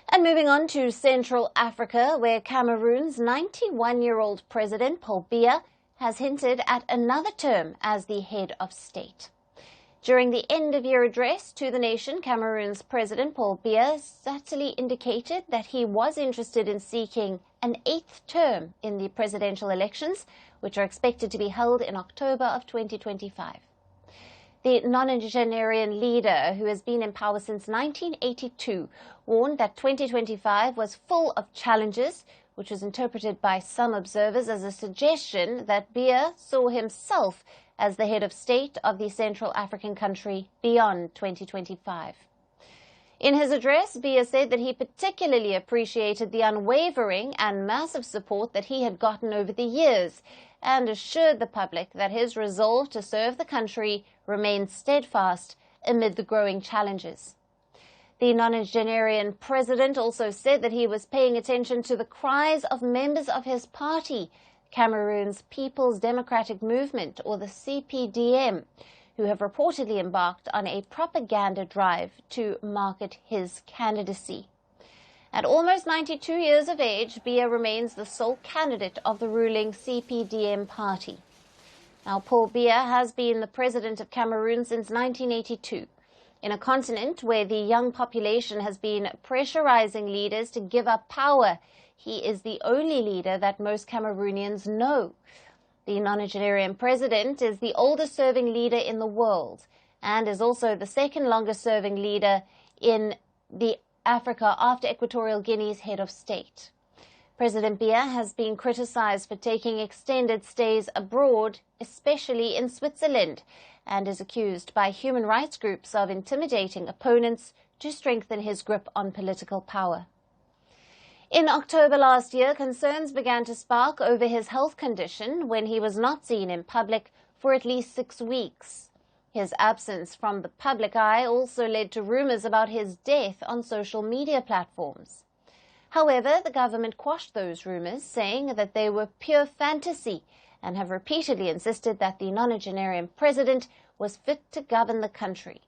And moving on to Central Africa, where Cameroon's 91-year-old President Paul Biya has hinted at another term as the head of state. During the end-of-year address to the nation, Cameroon's President Paul Biya subtly indicated that he was interested in seeking an 8th term in the presidential elections, which are expected to be held in October of 2025. The nonagenarian leader, who has been in power since 1982, warned that 2025 was full of challenges, which was interpreted by some observers as a suggestion that Biya saw himself as the head of state of the Central African country beyond 2025. In his address, Biya said that he particularly appreciated the unwavering and massive support that he had gotten over the years, and assured the public that his resolve to serve the country remained steadfast amid the growing challenges. The nonagenarian president also said that he was paying attention to the cries of members of his party, Cameroon's People's Democratic Movement, or the CPDM, who have reportedly embarked on a propaganda drive to market his candidacy. At almost 92 years of age, Biya remains the sole candidate of the ruling CPDM party. Now, Paul Biya has been the President of Cameroon since 1982. In a continent where the young population has been pressurizing leaders to give up power, he is the only leader that most Cameroonians know. The nonagenarian president is the oldest-serving leader in the world and is also the second longest-serving leader in the Africa after Equatorial Guinea's head of state. President Biya has been criticized for taking extended stays abroad, especially in Switzerland, and is accused by human rights groups of intimidating opponents to strengthen his grip on political power. In October last year, concerns began to spark over his health condition when he was not seen in public for at least 6 weeks. His absence from the public eye also led to rumors about his death on social media platforms. However, the government quashed those rumors, saying that they were pure fantasy, and have repeatedly insisted that the nonagenarian president was fit to govern the country.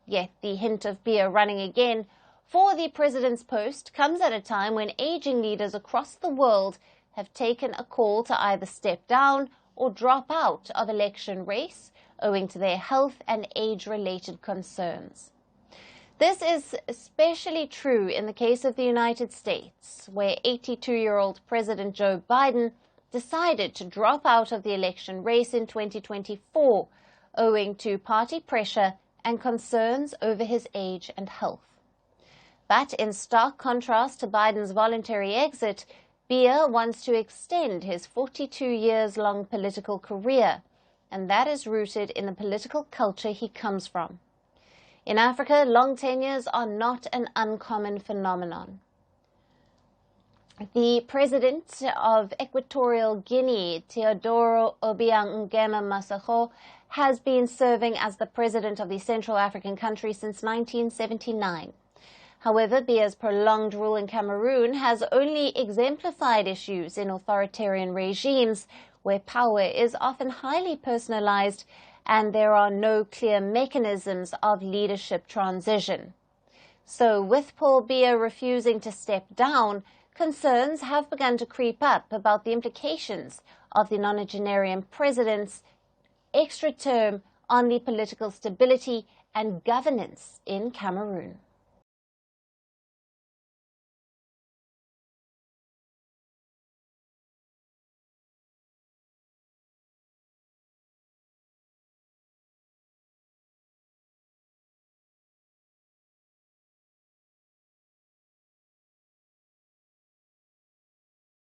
Yet the hint of Biya running again for the president's post comes at a time when aging leaders across the world have taken a call to either step down or drop out of election race owing to their health and age-related concerns. This is especially true in the case of the United States, where 82-year-old President Joe Biden decided to drop out of the election race in 2024, owing to party pressure and concerns over his age and health. But in stark contrast to Biden's voluntary exit, Biya wants to extend his 42-years-long political career, and that is rooted in the political culture he comes from. In Africa, long tenures are not an uncommon phenomenon. The President of Equatorial Guinea, Teodoro Obiang Nguema Massacho, has been serving as the President of the Central African country since 1979. However, Biya's prolonged rule in Cameroon has only exemplified issues in authoritarian regimes where power is often highly personalized and there are no clear mechanisms of leadership transition. So, with Paul Biya refusing to step down, concerns have begun to creep up about the implications of the nonagenarian president's extra term on the political stability and governance in Cameroon.